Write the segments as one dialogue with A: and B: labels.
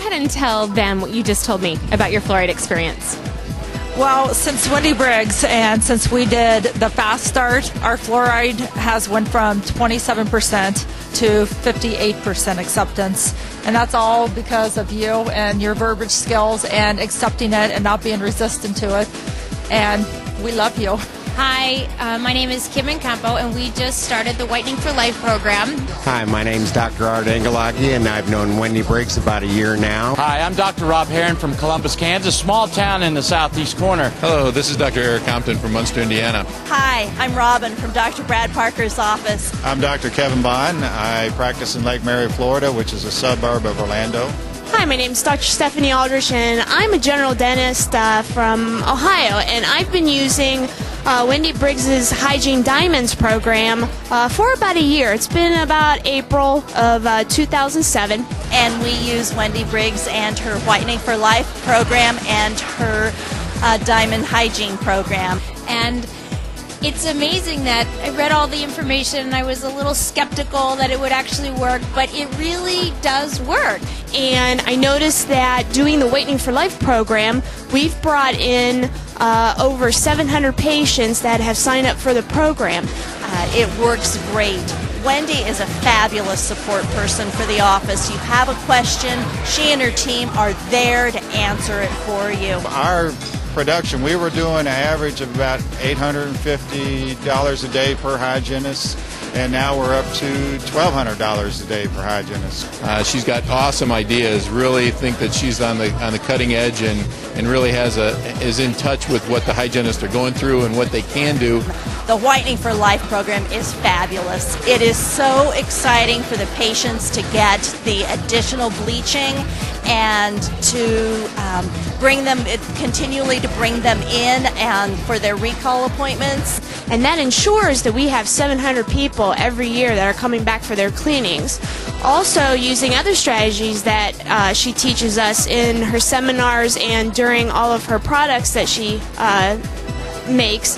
A: ahead and tell them what you just told me about your fluoride experience.
B: Well, since Wendy Briggs and since we did the fast start, our fluoride has went from 27% to 58% acceptance. And that's all because of you and your verbiage skills and accepting it and not being resistant to it. And we love you.
C: Hi, my name is Kim Campo, and we just started the Whitening for Life program.
D: Hi, my name's Dr. Art Engelage, and I've known Wendy Briggs about a year now.
E: Hi, I'm Dr. Rob Heron from Columbus, Kansas, small town in the southeast corner.
F: Hello, this is Dr. Eric Compton from Munster, Indiana.
G: Hi, I'm Robin from Dr. Brad Parker's office.
H: I'm Dr. Kevin Bond. I practice in Lake Mary, Florida, which is a suburb of Orlando.
I: Hi, my name is Dr. Stephanie Aldrich, and I'm a general dentist from Ohio, and I've been using Wendy Briggs's Hygiene Diamonds program for about a year. It's been about April of 2007.
G: And we use Wendy Briggs and her Whitening for Life program and her Diamond Hygiene program.
C: And it's amazing that I read all the information and I was a little skeptical that it would actually work, but it really does work.
I: And I noticed that doing the Whitening for Life program, we've brought in over 700 patients that have signed up for the program.
G: It works great. Wendy is a fabulous support person for the office. You have a question, she and her team are there to answer it for you.
H: Our production, we were doing an average of about $850 a day per hygienist, and now we're up to $1,200 a day per hygienist.
F: She's got awesome ideas. Really think that she's on the cutting edge and really is in touch with what the hygienists are going through and what they can do.
G: The Whitening for Life program is fabulous. It is so exciting for the patients to get the additional bleaching and to continually to bring them in and for their recall appointments.
I: And that ensures that we have 700 people every year that are coming back for their cleanings. Also, using other strategies that she teaches us in her seminars and during all of her products that she makes,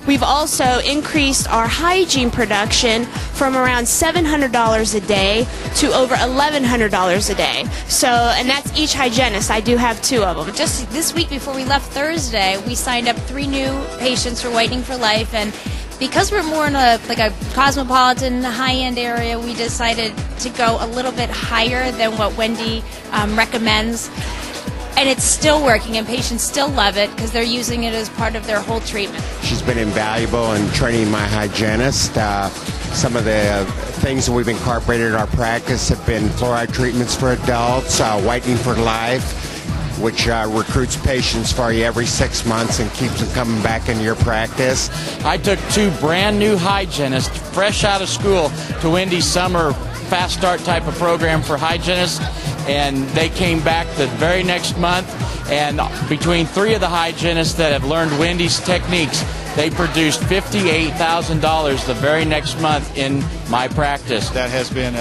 I: we've also increased our hygiene production from around $700 a day to over $1,100 a day. So, and that's each hygienist. I do have 2 of them.
C: Just this week before we left Thursday, we signed up 3 new patients for Whitening for Life, and because we're more in a cosmopolitan, high-end area, we decided to go a little bit higher than what Wendy recommends. And it's still working, and patients still love it because they're using it as part of their whole treatment.
D: She's been invaluable in training my hygienist. Some of the things that we've incorporated in our practice have been fluoride treatments for adults, Whitening for Life, which recruits patients for you every 6 months and keeps them coming back into your practice.
E: I took 2 brand new hygienists fresh out of school to Wendy's summer fast start type of program for hygienists, and they came back the very next month, and between 3 of the hygienists that have learned Wendy's techniques, they produced $58,000 the very next month in my practice.
H: That has been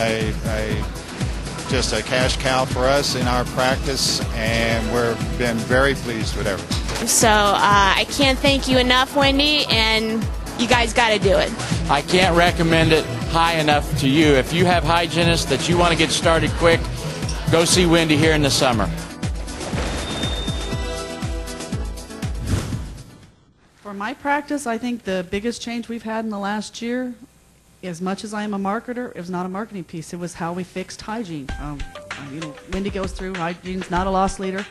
H: just a cash cow for us in our practice, and we've been very pleased with everything.
I: So I can't thank you enough, Wendy, and you guys got to do it.
E: I can't recommend it high enough to you. If you have hygienists that you want to get started quick, go see Wendy here in the summer.
J: For my practice, I think the biggest change we've had in the last year, as much as I am a marketer, it was not a marketing piece. It was how we fixed hygiene. Wendy goes through, hygiene's not a loss leader.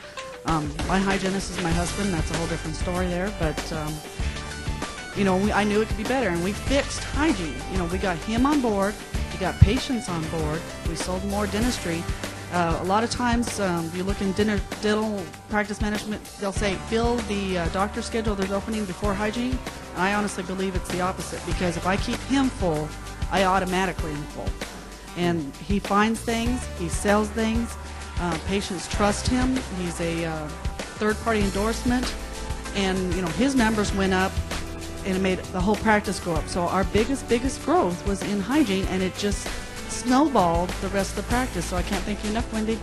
J: My hygienist is my husband. That's a whole different story there. But, I knew it could be better, and we fixed hygiene. We got him on board. We got patients on board. We sold more dentistry. A lot of times, you look in dental practice management, they'll say, fill the doctor's schedule, there's opening before hygiene. And I honestly believe it's the opposite, because if I keep him full, I automatically am full. And he finds things, he sells things, patients trust him, he's a third-party endorsement, and his numbers went up, and it made the whole practice go up. So our biggest growth was in hygiene, and it just snowballed the rest of the practice. So I can't thank you enough, Wendy.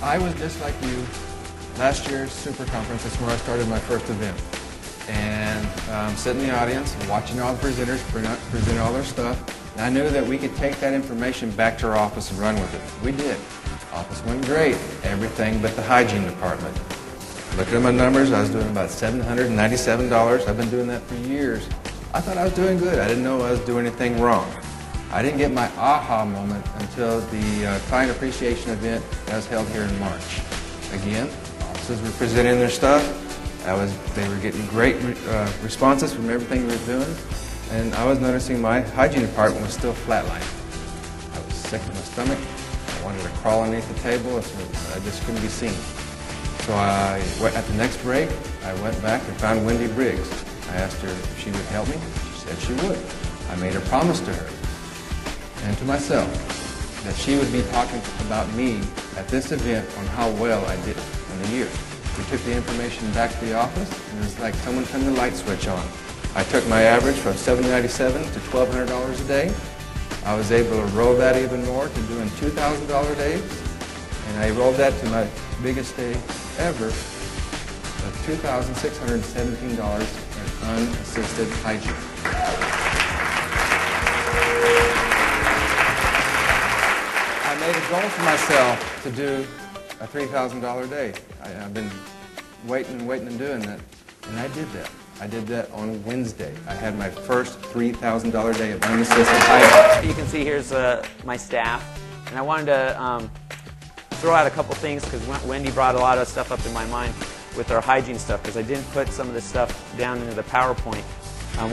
K: I was just like you. Last year's super conference, that's where I started my first event. And sitting in the audience, watching all the presenters present all their stuff, and I knew that we could take that information back to our office and run with it. We did. Office went great, everything but the hygiene department. Looking at my numbers, I was doing about $797. I've been doing that for years. I thought I was doing good. I didn't know I was doing anything wrong. I didn't get my aha moment until the client appreciation event that was held here in March. Again, offices were presenting their stuff. They were getting great responses from everything we were doing. And I was noticing my hygiene department was still flatlining. I was sick to my stomach. I wanted to crawl underneath the table. I just couldn't be seen. So at the next break, I went back and found Wendy Briggs. I asked her if she would help me. She said she would. I made a promise to her and to myself that she would be talking about me at this event on how well I did in the year. We took the information back to the office, and it was like someone turned the light switch on. I took my average from $797 to $1,200 a day. I was able to roll that even more to doing $2,000 days, and I rolled that to my biggest day ever of $2,617 in unassisted hygiene. I made a goal for myself to do a $3,000 day. I've been waiting and doing that, and I did that. I did that on Wednesday. I had my first $3,000 day of unassisted hygiene.
L: You can see here's my staff, and I wanted to throw out a couple things because Wendy brought a lot of stuff up in my mind with our hygiene stuff because I didn't put some of this stuff down into the PowerPoint.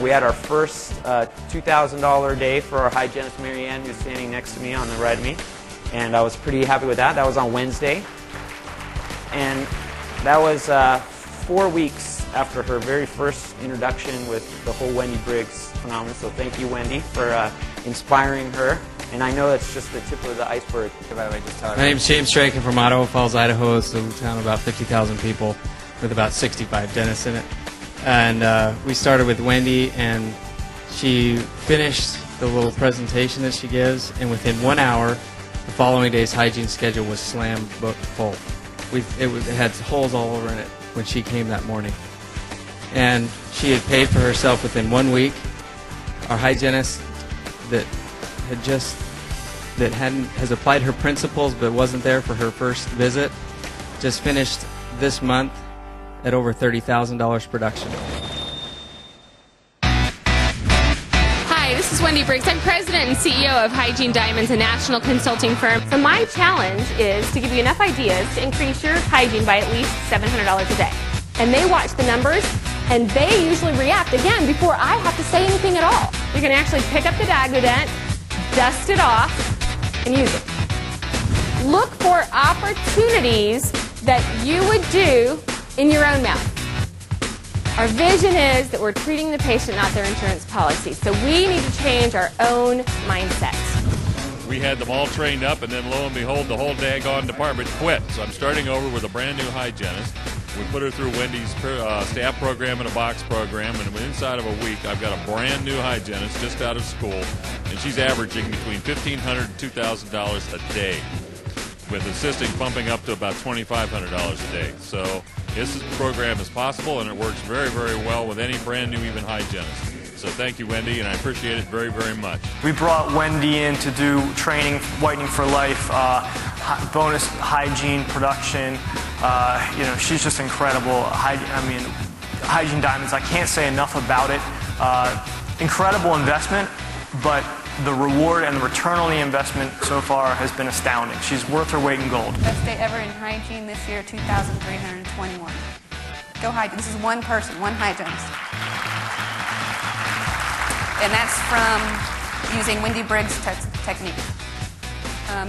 L: We had our first $2,000 day for our hygienist, Mary Ann, who's standing next to me on the right of me, and I was pretty happy with that. That was on Wednesday, and that was 4 weeks after her very first introduction with the whole Wendy Briggs phenomenon. So thank you, Wendy, for inspiring her. And I know that's just the tip of the iceberg. By the way, just tell her.
M: My name's James Strachan from Idaho Falls, Idaho. It's a town of about 50,000 people with about 65 dentists in it. And we started with Wendy, and she finished the little presentation that she gives, and within 1 hour, the following day's hygiene schedule was slam booked full. It had holes all over in it when she came that morning. And she had paid for herself within 1 week. Our hygienist has applied her principles but wasn't there for her first visit just finished this month at over $30,000 production.
A: Hi, this is Wendy Briggs. I'm president and CEO of Hygiene Diamonds, a national consulting firm. So my challenge is to give you enough ideas to increase your hygiene by at least $700 a day. And they watch the numbers, and they usually react, again, before I have to say anything at all. You can actually pick up the Dagodent, dust it off, and use it. Look for opportunities that you would do in your own mouth. Our vision is that we're treating the patient, not their insurance policy. So we need to change our own mindset.
N: We had them all trained up, and then lo and behold, the whole daggone department quit. So I'm starting over with a brand new hygienist. We put her through Wendy's staff program and a box program, and inside of a week, I've got a brand new hygienist just out of school, and she's averaging between $1,500 and $2,000 a day, with assisting pumping up to about $2,500 a day. So this program is possible, and it works very, very well with any brand new even hygienist. So thank you, Wendy, and I appreciate it very, very much.
O: We brought Wendy in to do training, Whitening for Life, bonus hygiene production. She's just incredible. Hygiene Diamonds, I can't say enough about it. Incredible investment, but the reward and the return on the investment so far has been astounding. She's worth her weight in gold.
P: Best day ever in hygiene this year, 2,321. Go hygiene. This is one person, one hygienist. And that's from using Wendy Briggs' technique.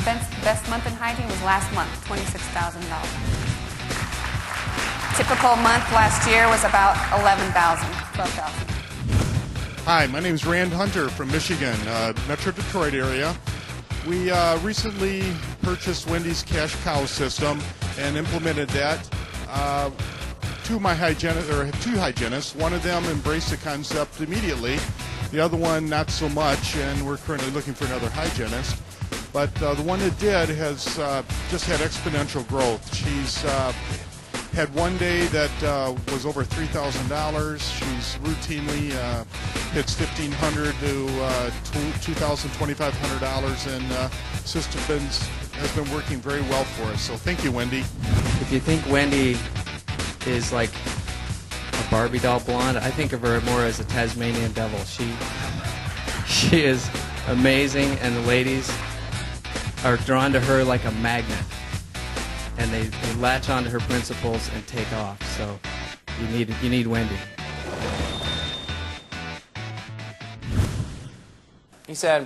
P: Best month in hygiene was last month, $26,000. Typical month last year was about $11,000, $12,000.
Q: Hi, my name is Rand Hunter from Michigan, Metro Detroit area. We recently purchased Wendy's cash cow system and implemented that. Two hygienists. One of them embraced the concept immediately. The other one not so much, and we're currently looking for another hygienist. But the one that did has just had exponential growth. She's had one day that was over $3,000. She's routinely It's $1,500 to $2,000, $2,500, and system has been working very well for us. So thank you, Wendy.
M: If you think Wendy is like a Barbie doll blonde, I think of her more as a Tasmanian devil. She is amazing, and the ladies are drawn to her like a magnet, and they latch onto her principles and take off. So you need Wendy.
R: He said,